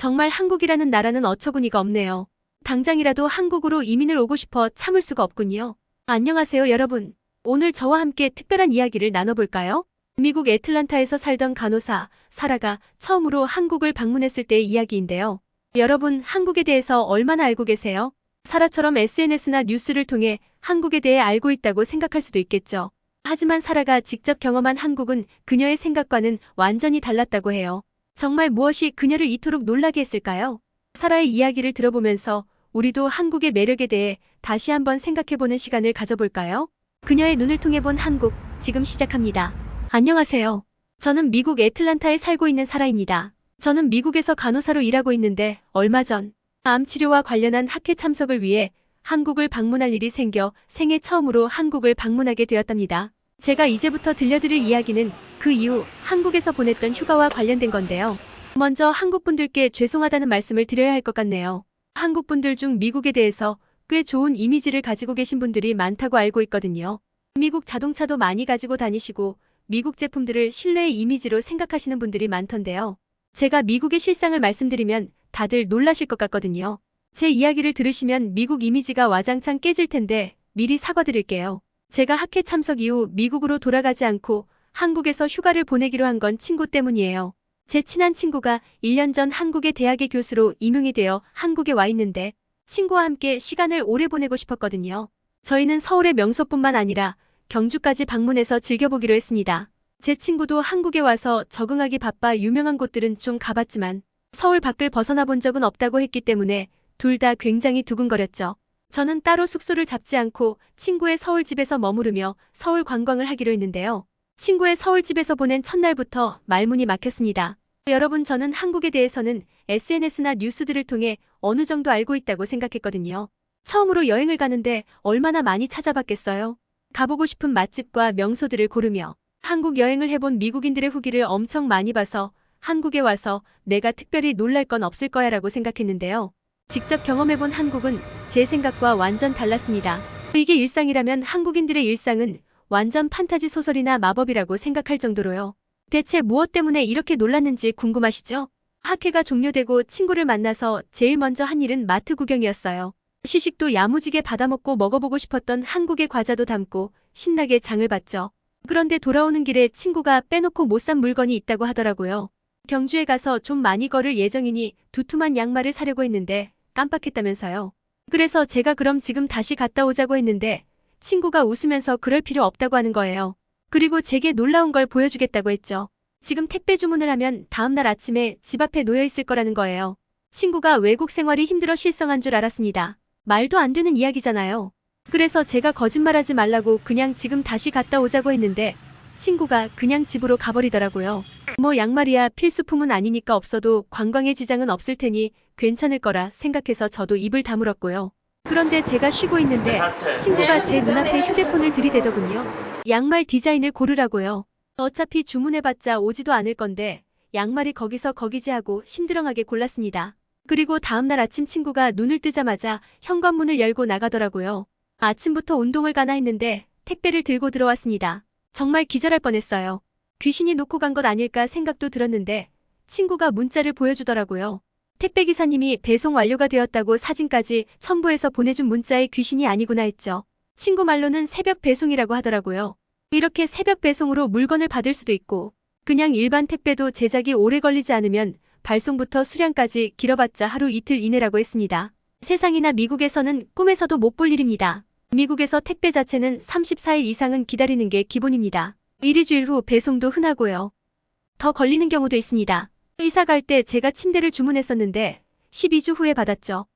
정말 한국이라는 나라는 어처구니가 없네요. 당장이라도 한국으로 이민을 오고 싶어 참을 수가 없군요. 안녕하세요, 여러분. 오늘 저와 함께 특별한 이야기를 나눠볼까요? 미국 애틀란타에서 살던 간호사 사라가 처음으로 한국을 방문했을 때의 이야기인데요. 여러분, 한국에 대해서 얼마나 알고 계세요? 사라처럼 SNS나 뉴스를 통해 한국에 대해 알고 있다고 생각할 수도 있겠죠. 하지만 사라가 직접 경험한 한국은 그녀의 생각과는 완전히 달랐다고 해요. 정말 무엇이 그녀를 이토록 놀라게 했을까요? 사라의 이야기를 들어보면서 우리도 한국의 매력에 대해 다시 한번 생각해보는 시간을 가져볼까요? 그녀의 눈을 통해 본 한국, 지금 시작합니다. 안녕하세요. 저는 미국 애틀란타에 살고 있는 사라입니다. 저는 미국에서 간호사로 일하고 있는데 얼마 전 암 치료와 관련한 학회 참석을 위해 한국을 방문할 일이 생겨 생애 처음으로 한국을 방문하게 되었답니다. 제가 이제부터 들려드릴 이야기는 그 이후 한국에서 보냈던 휴가와 관련된 건데요. 먼저 한국분들께 죄송하다는 말씀을 드려야 할 것 같네요. 한국분들 중 미국에 대해서 꽤 좋은 이미지를 가지고 계신 분들이 많다고 알고 있거든요. 미국 자동차도 많이 가지고 다니시고 미국 제품들을 신뢰의 이미지로 생각하시는 분들이 많던데요. 제가 미국의 실상을 말씀드리면 다들 놀라실 것 같거든요. 제 이야기를 들으시면 미국 이미지가 와장창 깨질 텐데 미리 사과드릴게요. 제가 학회 참석 이후 미국으로 돌아가지 않고 한국에서 휴가를 보내기로 한 건 친구 때문이에요. 제 친한 친구가 1년 전 한국의 대학의 교수로 임용이 되어 한국에 와 있는데 친구와 함께 시간을 오래 보내고 싶었거든요. 저희는 서울의 명소뿐만 아니라 경주까지 방문해서 즐겨보기로 했습니다. 제 친구도 한국에 와서 적응하기 바빠 유명한 곳들은 좀 가봤지만 서울 밖을 벗어나 본 적은 없다고 했기 때문에 둘 다 굉장히 두근거렸죠. 저는 따로 숙소를 잡지 않고 친구의 서울집에서 머무르며 서울 관광을 하기로 했는데요. 친구의 서울집에서 보낸 첫날부터 말문이 막혔습니다. 여러분, 저는 한국에 대해서는 SNS나 뉴스들을 통해 어느 정도 알고 있다고 생각했거든요. 처음으로 여행을 가는데 얼마나 많이 찾아봤겠어요. 가보고 싶은 맛집과 명소들을 고르며 한국 여행을 해본 미국인들의 후기를 엄청 많이 봐서 한국에 와서 내가 특별히 놀랄 건 없을 거야 라고 생각했는데요. 직접 경험해본 한국은 제 생각과 완전 달랐습니다. 이게 일상이라면 한국인들의 일상은 완전 판타지 소설이나 마법이라고 생각할 정도로요. 대체 무엇 때문에 이렇게 놀랐는지 궁금하시죠? 학회가 종료되고 친구를 만나서 제일 먼저 한 일은 마트 구경이었어요. 시식도 야무지게 받아먹고 먹어보고 싶었던 한국의 과자도 담고 신나게 장을 봤죠. 그런데 돌아오는 길에 친구가 빼놓고 못 산 물건이 있다고 하더라고요. 경주에 가서 좀 많이 걸을 예정이니 두툼한 양말을 사려고 했는데 깜빡했다면서요. 그래서 제가 그럼 지금 다시 갔다 오자고 했는데 친구가 웃으면서 그럴 필요 없다고 하는 거예요. 그리고 제게 놀라운 걸 보여주겠다고 했죠. 지금 택배 주문을 하면 다음날 아침에 집 앞에 놓여 있을 거라는 거예요. 친구가 외국 생활이 힘들어 실성한 줄 알았습니다. 말도 안 되는 이야기잖아요. 그래서 제가 거짓말하지 말라고 그냥 지금 다시 갔다 오자고 했는데 친구가 그냥 집으로 가버리더라고요. 뭐 양말이야 필수품은 아니니까 없어도 관광에 지장은 없을 테니 괜찮을 거라 생각해서 저도 입을 다물었고요. 그런데 제가 쉬고 있는데 친구가 제 눈앞에 휴대폰을 들이대더군요. 양말 디자인을 고르라고요. 어차피 주문해봤자 오지도 않을 건데 양말이 거기서 거기지 하고 심드렁하게 골랐습니다. 그리고 다음날 아침 친구가 눈을 뜨자마자 현관문을 열고 나가더라고요. 아침부터 운동을 가나 했는데 택배를 들고 들어왔습니다. 정말 기절할 뻔했어요. 귀신이 놓고 간 것 아닐까 생각도 들었는데 친구가 문자를 보여주더라고요. 택배기사님이 배송 완료가 되었다고 사진까지 첨부해서 보내준 문자에 귀신이 아니구나 했죠. 친구 말로는 새벽 배송이라고 하더라고요. 이렇게 새벽 배송으로 물건을 받을 수도 있고 그냥 일반 택배도 제작이 오래 걸리지 않으면 발송부터 수량까지 길어봤자 하루 이틀 이내라고 했습니다. 세상이나 미국에서는 꿈에서도 못 볼 일입니다. 미국에서 택배 자체는 34일 이상은 기다리는 게 기본입니다. 1~2주일 후 배송도 흔하고요. 더 걸리는 경우도 있습니다. 이사 갈 때 제가 침대를 주문했었는데 12주 후에 받았죠.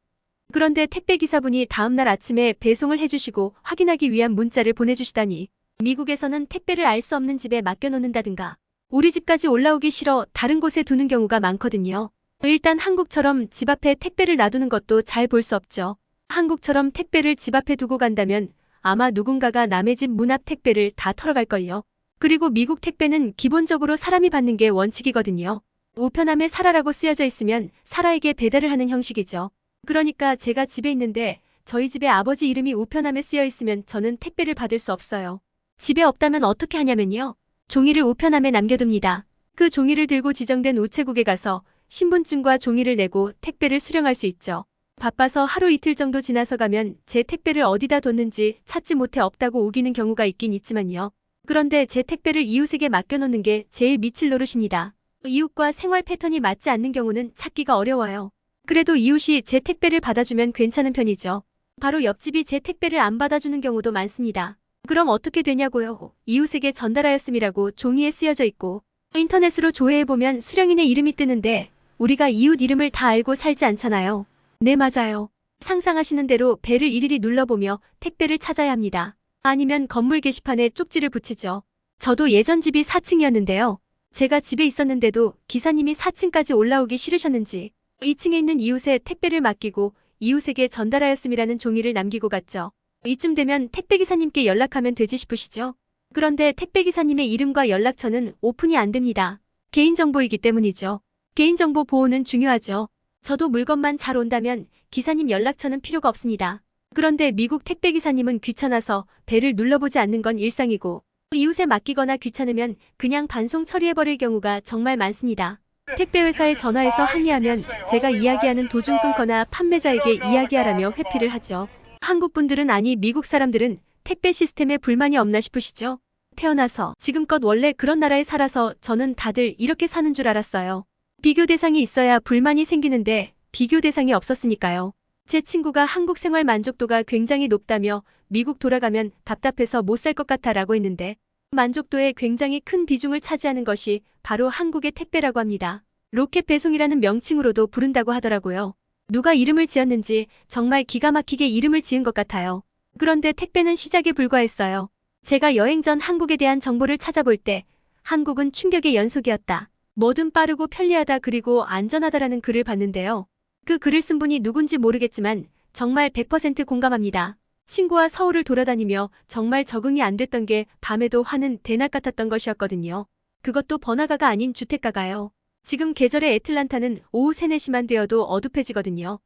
그런데 택배기사분이 다음날 아침에 배송을 해주시고 확인하기 위한 문자를 보내주시다니 미국에서는 택배를 알 수 없는 집에 맡겨놓는다든가 우리 집까지 올라오기 싫어 다른 곳에 두는 경우가 많거든요. 일단 한국처럼 집 앞에 택배를 놔두는 것도 잘 볼 수 없죠. 한국처럼 택배를 집 앞에 두고 간다면 아마 누군가가 남의 집 문 앞 택배를 다 털어갈걸요. 그리고 미국 택배는 기본적으로 사람이 받는 게 원칙이거든요. 우편함에 사라라고 쓰여져 있으면 사라에게 배달을 하는 형식이죠. 그러니까 제가 집에 있는데 저희 집에 아버지 이름이 우편함에 쓰여 있으면 저는 택배를 받을 수 없어요. 집에 없다면 어떻게 하냐면요. 종이를 우편함에 남겨둡니다. 그 종이를 들고 지정된 우체국에 가서 신분증과 종이를 내고 택배를 수령할 수 있죠. 바빠서 하루 이틀 정도 지나서 가면 제 택배를 어디다 뒀는지 찾지 못해 없다고 우기는 경우가 있긴 있지만요. 그런데 제 택배를 이웃에게 맡겨놓는 게 제일 미칠 노릇입니다. 이웃과 생활 패턴이 맞지 않는 경우는 찾기가 어려워요. 그래도 이웃이 제 택배를 받아주면 괜찮은 편이죠. 바로 옆집이 제 택배를 안 받아주는 경우도 많습니다. 그럼 어떻게 되냐고요? 이웃에게 전달하였음이라고 종이에 쓰여져 있고 인터넷으로 조회해보면 수령인의 이름이 뜨는데 우리가 이웃 이름을 다 알고 살지 않잖아요. 네, 맞아요. 상상하시는 대로 배를 일일이 눌러보며 택배를 찾아야 합니다. 아니면 건물 게시판에 쪽지를 붙이죠. 저도 예전 집이 4층이었는데요. 제가 집에 있었는데도 기사님이 4층까지 올라오기 싫으셨는지 2층에 있는 이웃에 택배를 맡기고 이웃에게 전달하였음이라는 종이를 남기고 갔죠. 이쯤 되면 택배기사님께 연락하면 되지 싶으시죠? 그런데 택배기사님의 이름과 연락처는 오픈이 안 됩니다. 개인정보이기 때문이죠. 개인정보 보호는 중요하죠. 저도 물건만 잘 온다면 기사님 연락처는 필요가 없습니다. 그런데 미국 택배기사님은 귀찮아서 배를 눌러보지 않는 건 일상이고 이웃에 맡기거나 귀찮으면 그냥 반송 처리해버릴 경우가 정말 많습니다. 택배회사에 전화해서 항의하면 제가 이야기하는 도중 끊거나 판매자에게 이야기하라며 회피를 하죠. 한국 분들은 아니 미국 사람들은 택배 시스템에 불만이 없나 싶으시죠? 태어나서 지금껏 원래 그런 나라에 살아서 저는 다들 이렇게 사는 줄 알았어요. 비교 대상이 있어야 불만이 생기는데 비교 대상이 없었으니까요. 제 친구가 한국 생활 만족도가 굉장히 높다며 미국 돌아가면 답답해서 못 살 것 같아 라고 했는데 만족도에 굉장히 큰 비중을 차지하는 것이 바로 한국의 택배라고 합니다. 로켓 배송이라는 명칭으로도 부른다고 하더라고요. 누가 이름을 지었는지 정말 기가 막히게 이름을 지은 것 같아요. 그런데 택배는 시작에 불과했어요. 제가 여행 전 한국에 대한 정보를 찾아볼 때 한국은 충격의 연속이었다. 뭐든 빠르고 편리하다 그리고 안전하다라는 글을 봤는데요. 그 글을 쓴 분이 누군지 모르겠지만 정말 100% 공감합니다. 친구와 서울을 돌아다니며 정말 적응이 안 됐던 게 밤에도 화는 대낮 같았던 것이었거든요. 그것도 번화가가 아닌 주택가가요. 지금 계절의 애틀란타는 오후 3, 4시만 되어도 어둑해지거든요.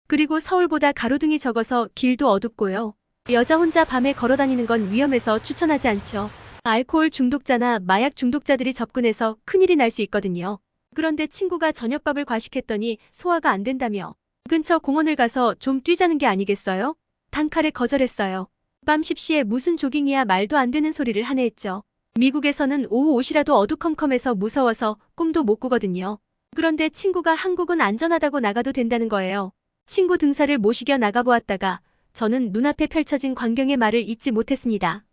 그리고 서울보다 가로등이 적어서 길도 어둡고요. 여자 혼자 밤에 걸어다니는 건 위험해서 추천하지 않죠. 알코올 중독자나 마약 중독자들이 접근해서 큰일이 날 수 있거든요. 그런데 친구가 저녁밥을 과식했더니 소화가 안 된다며 근처 공원을 가서 좀 뛰자는 게 아니겠어요? 단칼에 거절했어요. 밤 10시에 무슨 조깅이야 말도 안 되는 소리를 하네 했죠. 미국에서는 오후 옷이라도 어두컴컴해서 무서워서 꿈도 못 꾸거든요. 그런데 친구가 한국은 안전하다고 나가도 된다는 거예요. 친구 등산을 모시겨 나가보았다가 저는 눈앞에 펼쳐진 광경의 말을 잊지 못했습니다.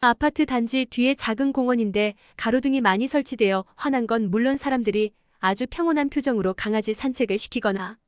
아파트 단지 뒤에 작은 공원인데 가로등이 많이 설치되어 환한 건 물론 사람들이 아주 평온한 표정으로 강아지 산책을 시키거나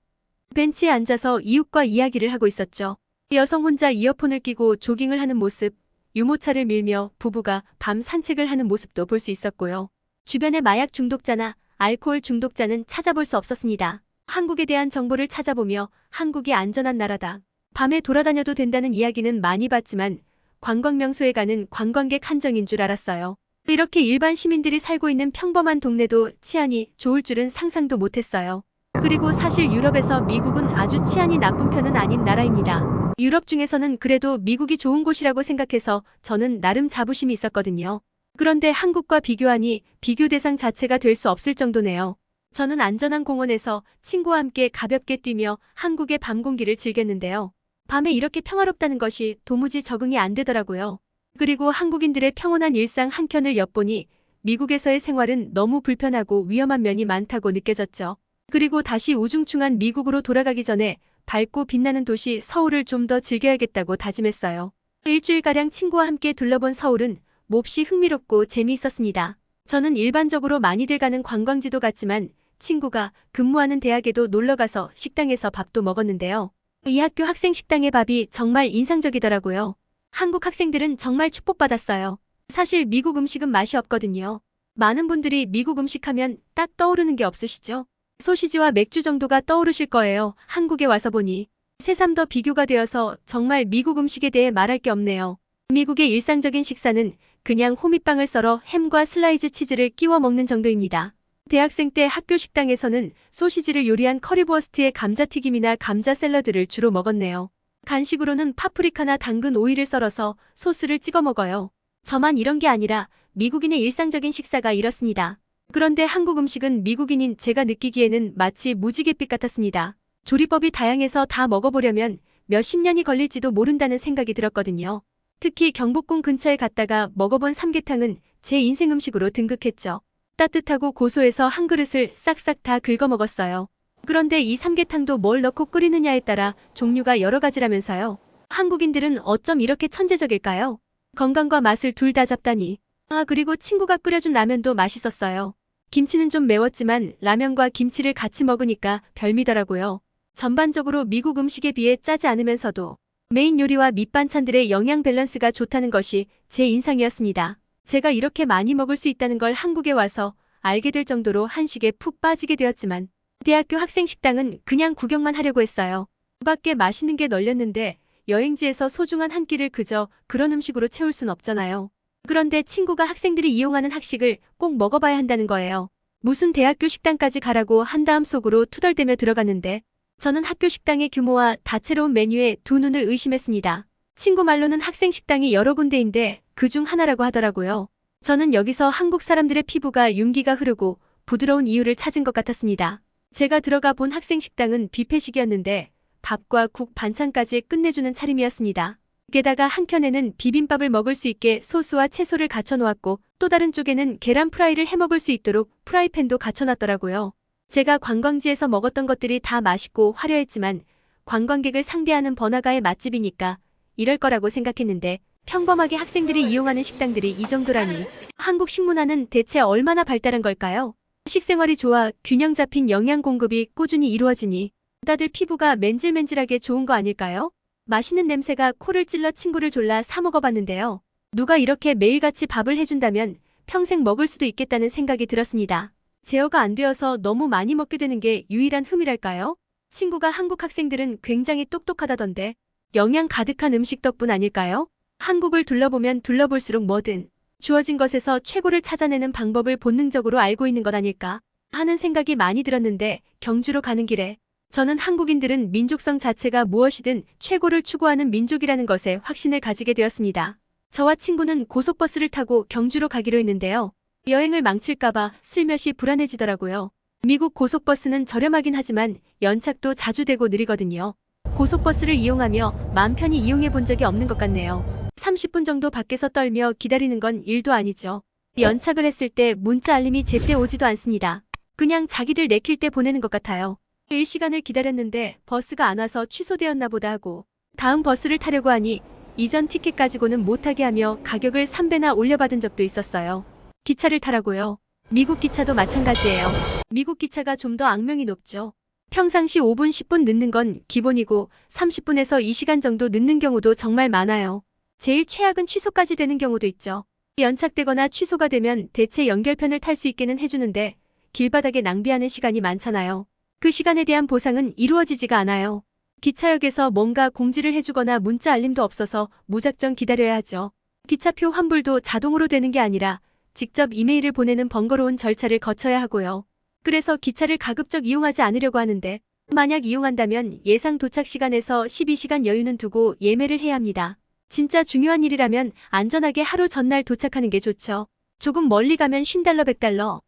벤치에 앉아서 이웃과 이야기를 하고 있었죠. 여성 혼자 이어폰을 끼고 조깅을 하는 모습, 유모차를 밀며 부부가 밤 산책을 하는 모습도 볼 수 있었고요. 주변에 마약 중독자나 알코올 중독자는 찾아볼 수 없었습니다. 한국에 대한 정보를 찾아보며 한국이 안전한 나라다. 밤에 돌아다녀도 된다는 이야기는 많이 봤지만 관광명소에 가는 관광객 한정인 줄 알았어요. 이렇게 일반 시민들이 살고 있는 평범한 동네도 치안이 좋을 줄은 상상도 못했어요. 그리고 사실 유럽에서 미국은 아주 치안이 나쁜 편은 아닌 나라입니다. 유럽 중에서는 그래도 미국이 좋은 곳이라고 생각해서 저는 나름 자부심이 있었거든요. 그런데 한국과 비교하니 비교 대상 자체가 될 수 없을 정도네요. 저는 안전한 공원에서 친구와 함께 가볍게 뛰며 한국의 밤 공기를 즐겼는데요. 밤에 이렇게 평화롭다는 것이 도무지 적응이 안 되더라고요. 그리고 한국인들의 평온한 일상 한켠을 엿보니 미국에서의 생활은 너무 불편하고 위험한 면이 많다고 느껴졌죠. 그리고 다시 우중충한 미국으로 돌아가기 전에 밝고 빛나는 도시 서울을 좀 더 즐겨야겠다고 다짐했어요. 일주일가량 친구와 함께 둘러본 서울은 몹시 흥미롭고 재미있었습니다. 저는 일반적으로 많이들 가는 관광지도 갔지만 친구가 근무하는 대학에도 놀러가서 식당에서 밥도 먹었는데요. 이 학교 학생 식당의 밥이 정말 인상적이더라고요. 한국 학생들은 정말 축복받았어요. 사실 미국 음식은 맛이 없거든요. 많은 분들이 미국 음식하면 딱 떠오르는 게 없으시죠? 소시지와 맥주 정도가 떠오르실 거예요. 한국에 와서 보니 새삼 더 비교가 되어서 정말 미국 음식에 대해 말할 게 없네요. 미국의 일상적인 식사는 그냥 호밀빵을 썰어 햄과 슬라이즈 치즈를 끼워 먹는 정도입니다. 대학생 때 학교 식당에서는 소시지를 요리한 커리버스트에 감자튀김이나 감자 샐러드를 주로 먹었네요. 간식으로는 파프리카나 당근 오이를 썰어서 소스를 찍어 먹어요. 저만 이런 게 아니라 미국인의 일상적인 식사가 이렇습니다. 그런데 한국 음식은 미국인인 제가 느끼기에는 마치 무지갯빛 같았습니다. 조리법이 다양해서 다 먹어보려면 몇십 년이 걸릴지도 모른다는 생각이 들었거든요. 특히 경복궁 근처에 갔다가 먹어본 삼계탕은 제 인생 음식으로 등극했죠. 따뜻하고 고소해서 한 그릇을 싹싹 다 긁어 먹었어요. 그런데 이 삼계탕도 뭘 넣고 끓이느냐에 따라 종류가 여러 가지라면서요. 한국인들은 어쩜 이렇게 천재적일까요? 건강과 맛을 둘 다 잡다니. 그리고 친구가 끓여준 라면도 맛있었어요. 김치는 좀 매웠지만 라면과 김치를 같이 먹으니까 별미더라고요. 전반적으로 미국 음식에 비해 짜지 않으면서도 메인 요리와 밑반찬들의 영양 밸런스가 좋다는 것이 제 인상이었습니다. 제가 이렇게 많이 먹을 수 있다는 걸 한국에 와서 알게 될 정도로 한식에 푹 빠지게 되었지만 대학교 학생 식당은 그냥 구경만 하려고 했어요. 그 밖에 맛있는 게 널렸는데 여행지에서 소중한 한 끼를 그저 그런 음식으로 채울 순 없잖아요. 그런데 친구가 학생들이 이용하는 학식을 꼭 먹어봐야 한다는 거예요. 무슨 대학교 식당까지 가라고 한 다음 속으로 투덜대며 들어갔는데 저는 학교 식당의 규모와 다채로운 메뉴에 두 눈을 의심했습니다. 친구 말로는 학생 식당이 여러 군데인데 그중 하나라고 하더라고요. 저는 여기서 한국 사람들의 피부가 윤기가 흐르고 부드러운 이유를 찾은 것 같았습니다. 제가 들어가 본 학생 식당은 뷔페식이었는데 밥과 국, 반찬까지 끝내주는 차림이었습니다. 게다가 한켠에는 비빔밥을 먹을 수 있게 소스와 채소를 갖춰놓았고 또 다른 쪽에는 계란 프라이를 해먹을 수 있도록 프라이팬도 갖춰놨더라고요. 제가 관광지에서 먹었던 것들이 다 맛있고 화려했지만 관광객을 상대하는 번화가의 맛집이니까 이럴 거라고 생각했는데 평범하게 학생들이 이용하는 식당들이 이 정도라니. 한국 식문화는 대체 얼마나 발달한 걸까요? 식생활이 좋아 균형 잡힌 영양 공급이 꾸준히 이루어지니 다들 피부가 맨질맨질하게 좋은 거 아닐까요? 맛있는 냄새가 코를 찔러 친구를 졸라 사 먹어봤는데요. 누가 이렇게 매일같이 밥을 해준다면 평생 먹을 수도 있겠다는 생각이 들었습니다. 제어가 안 되어서 너무 많이 먹게 되는 게 유일한 흠이랄까요? 친구가 한국 학생들은 굉장히 똑똑하다던데 영양 가득한 음식 덕분 아닐까요? 한국을 둘러보면 둘러볼수록 뭐든 주어진 것에서 최고를 찾아내는 방법을 본능적으로 알고 있는 것 아닐까 하는 생각이 많이 들었는데 경주로 가는 길에 저는 한국인들은 민족성 자체가 무엇이든 최고를 추구하는 민족이라는 것에 확신을 가지게 되었습니다. 저와 친구는 고속버스를 타고 경주로 가기로 했는데요. 여행을 망칠까봐 슬며시 불안해지더라고요. 미국 고속버스는 저렴하긴 하지만 연착도 자주 되고 느리거든요. 고속버스를 이용하며 마음 편히 이용해 본 적이 없는 것 같네요. 30분 정도 밖에서 떨며 기다리는 건 일도 아니죠. 연착을 했을 때 문자 알림이 제때 오지도 않습니다. 그냥 자기들 내킬 때 보내는 것 같아요. 1시간을 기다렸는데 버스가 안 와서 취소되었나 보다 하고 다음 버스를 타려고 하니 이전 티켓 가지고는 못타게 하며 가격을 3배나 올려받은 적도 있었어요. 기차를 타라고요. 미국 기차도 마찬가지예요. 미국 기차가 좀 더 악명이 높죠. 평상시 5분 10분 늦는 건 기본이고 30분에서 2시간 정도 늦는 경우도 정말 많아요. 제일 최악은 취소까지 되는 경우도 있죠. 연착되거나 취소가 되면 대체 연결편을 탈 수 있게는 해주는데 길바닥에 낭비하는 시간이 많잖아요. 그 시간에 대한 보상은 이루어지지가 않아요. 기차역에서 뭔가 공지를 해주거나 문자 알림도 없어서 무작정 기다려야 하죠. 기차표 환불도 자동으로 되는 게 아니라 직접 이메일을 보내는 번거로운 절차를 거쳐야 하고요. 그래서 기차를 가급적 이용하지 않으려고 하는데 만약 이용한다면 예상 도착 시간에서 12시간 여유는 두고 예매를 해야 합니다. 진짜 중요한 일이라면 안전하게 하루 전날 도착하는 게 좋죠. 조금 멀리 가면 $50, $100.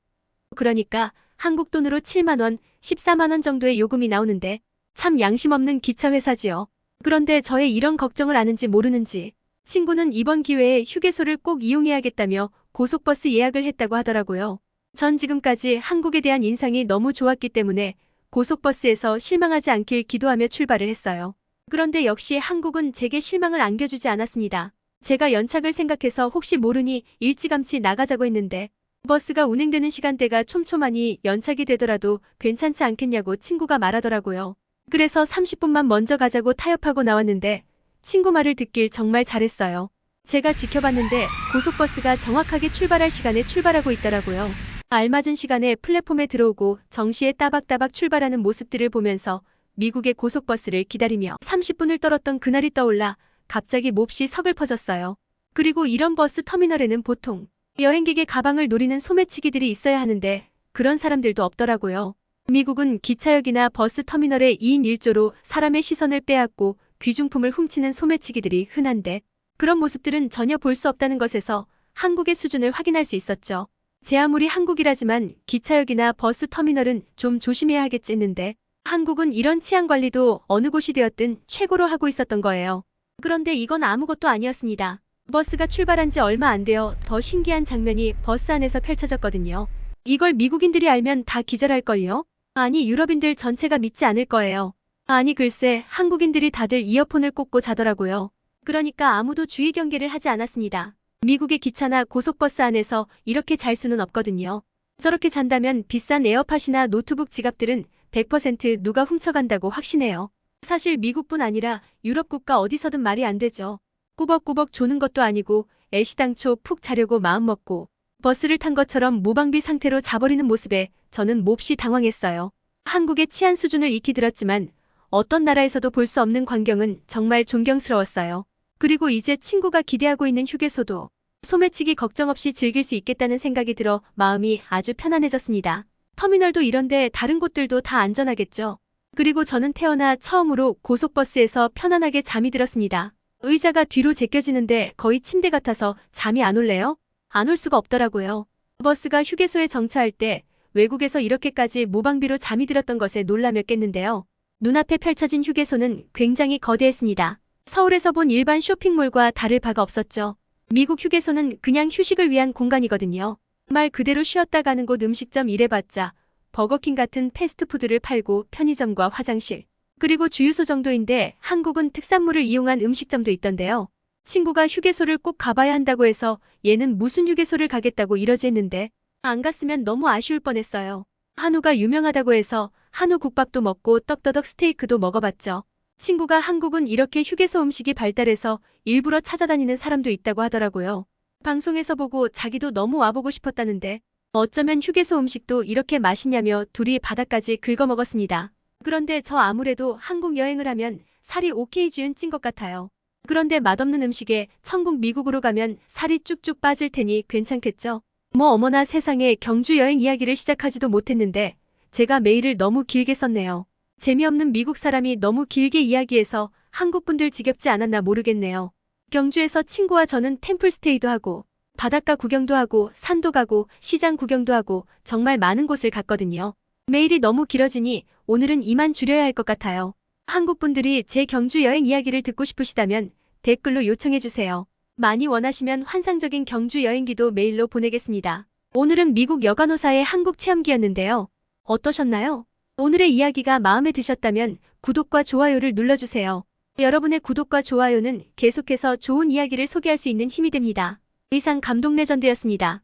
그러니까 한국 돈으로 7만 원, 14만 원 정도의 요금이 나오는데 참 양심 없는 기차 회사지요. 그런데 저의 이런 걱정을 아는지 모르는지 친구는 이번 기회에 휴게소를 꼭 이용해야겠다며 고속버스 예약을 했다고 하더라고요. 전 지금까지 한국에 대한 인상이 너무 좋았기 때문에 고속버스에서 실망하지 않길 기도하며 출발을 했어요. 그런데 역시 한국은 제게 실망을 안겨주지 않았습니다. 제가 연착을 생각해서 혹시 모르니 일찌감치 나가자고 했는데 버스가 운행되는 시간대가 촘촘하니 연착이 되더라도 괜찮지 않겠냐고 친구가 말하더라고요. 그래서 30분만 먼저 가자고 타협하고 나왔는데 친구 말을 듣길 정말 잘했어요. 제가 지켜봤는데 고속버스가 정확하게 출발할 시간에 출발하고 있더라고요. 알맞은 시간에 플랫폼에 들어오고 정시에 따박따박 출발하는 모습들을 보면서 미국의 고속버스를 기다리며 30분을 떨었던 그날이 떠올라 갑자기 몹시 서글퍼졌어요. 그리고 이런 버스 터미널에는 보통 여행객의 가방을 노리는 소매치기들이 있어야 하는데 그런 사람들도 없더라고요. 미국은 기차역이나 버스 터미널에 2인 1조로 사람의 시선을 빼앗고 귀중품을 훔치는 소매치기들이 흔한데 그런 모습들은 전혀 볼 수 없다는 것에서 한국의 수준을 확인할 수 있었죠. 제 아무리 한국이라지만 기차역이나 버스 터미널은 좀 조심해야 하겠지는데 한국은 이런 치안 관리도 어느 곳이 되었든 최고로 하고 있었던 거예요. 그런데 이건 아무것도 아니었습니다. 버스가 출발한 지 얼마 안 되어 더 신기한 장면이 버스 안에서 펼쳐졌거든요. 이걸 미국인들이 알면 다 기절할걸요? 아니, 유럽인들 전체가 믿지 않을 거예요. 아니, 글쎄, 한국인들이 다들 이어폰을 꽂고 자더라고요. 그러니까 아무도 주의 경계를 하지 않았습니다. 미국의 기차나 고속버스 안에서 이렇게 잘 수는 없거든요. 저렇게 잔다면 비싼 에어팟이나 노트북 지갑들은 100% 누가 훔쳐간다고 확신해요. 사실 미국뿐 아니라 유럽 국가 어디서든 말이 안 되죠. 꾸벅꾸벅 조는 것도 아니고 애시당초 푹 자려고 마음먹고 버스를 탄 것처럼 무방비 상태로 자버리는 모습에 저는 몹시 당황했어요. 한국의 치안 수준을 익히 들었지만 어떤 나라에서도 볼 수 없는 광경은 정말 존경스러웠어요. 그리고 이제 친구가 기대하고 있는 휴게소도 소매치기 걱정 없이 즐길 수 있겠다는 생각이 들어 마음이 아주 편안해졌습니다. 터미널도 이런데 다른 곳들도 다 안전하겠죠. 그리고 저는 태어나 처음으로 고속버스에서 편안하게 잠이 들었습니다. 의자가 뒤로 제껴지는데 거의 침대 같아서 잠이 안 올래요? 안 올 수가 없더라고요. 버스가 휴게소에 정차할 때 외국에서 이렇게까지 무방비로 잠이 들었던 것에 놀라며 깼는데요. 눈앞에 펼쳐진 휴게소는 굉장히 거대했습니다. 서울에서 본 일반 쇼핑몰과 다를 바가 없었죠. 미국 휴게소는 그냥 휴식을 위한 공간이거든요. 말 그대로 쉬었다 가는 곳 음식점 이래봤자 버거킹 같은 패스트푸드를 팔고 편의점과 화장실, 그리고 주유소 정도인데 한국은 특산물을 이용한 음식점도 있던데요. 친구가 휴게소를 꼭 가봐야 한다고 해서 얘는 무슨 휴게소를 가겠다고 이러지 했는데 안 갔으면 너무 아쉬울 뻔했어요. 한우가 유명하다고 해서 한우 국밥도 먹고 떡더덕 스테이크도 먹어봤죠. 친구가 한국은 이렇게 휴게소 음식이 발달해서 일부러 찾아다니는 사람도 있다고 하더라고요. 방송에서 보고 자기도 너무 와보고 싶었다는데 어쩌면 휴게소 음식도 이렇게 맛있냐며 둘이 바닥까지 긁어먹었습니다. 그런데 저 아무래도 한국 여행을 하면 살이 오케이 찐 것 같아요. 그런데 맛없는 음식에 천국 미국으로 가면 살이 쭉쭉 빠질 테니 괜찮겠죠? 뭐 어머나 세상에, 경주 여행 이야기를 시작하지도 못했는데 제가 메일을 너무 길게 썼네요. 재미없는 미국 사람이 너무 길게 이야기해서 한국 분들 지겹지 않았나 모르겠네요. 경주에서 친구와 저는 템플스테이도 하고 바닷가 구경도 하고 산도 가고 시장 구경도 하고 정말 많은 곳을 갔거든요. 메일이 너무 길어지니 오늘은 이만 줄여야 할 것 같아요. 한국 분들이 제 경주 여행 이야기를 듣고 싶으시다면 댓글로 요청해주세요. 많이 원하시면 환상적인 경주 여행기도 메일로 보내겠습니다. 오늘은 미국 여간호사의 한국 체험기였는데요. 어떠셨나요? 오늘의 이야기가 마음에 드셨다면 구독과 좋아요를 눌러주세요. 여러분의 구독과 좋아요는 계속해서 좋은 이야기를 소개할 수 있는 힘이 됩니다. 이상 감동레전드였습니다.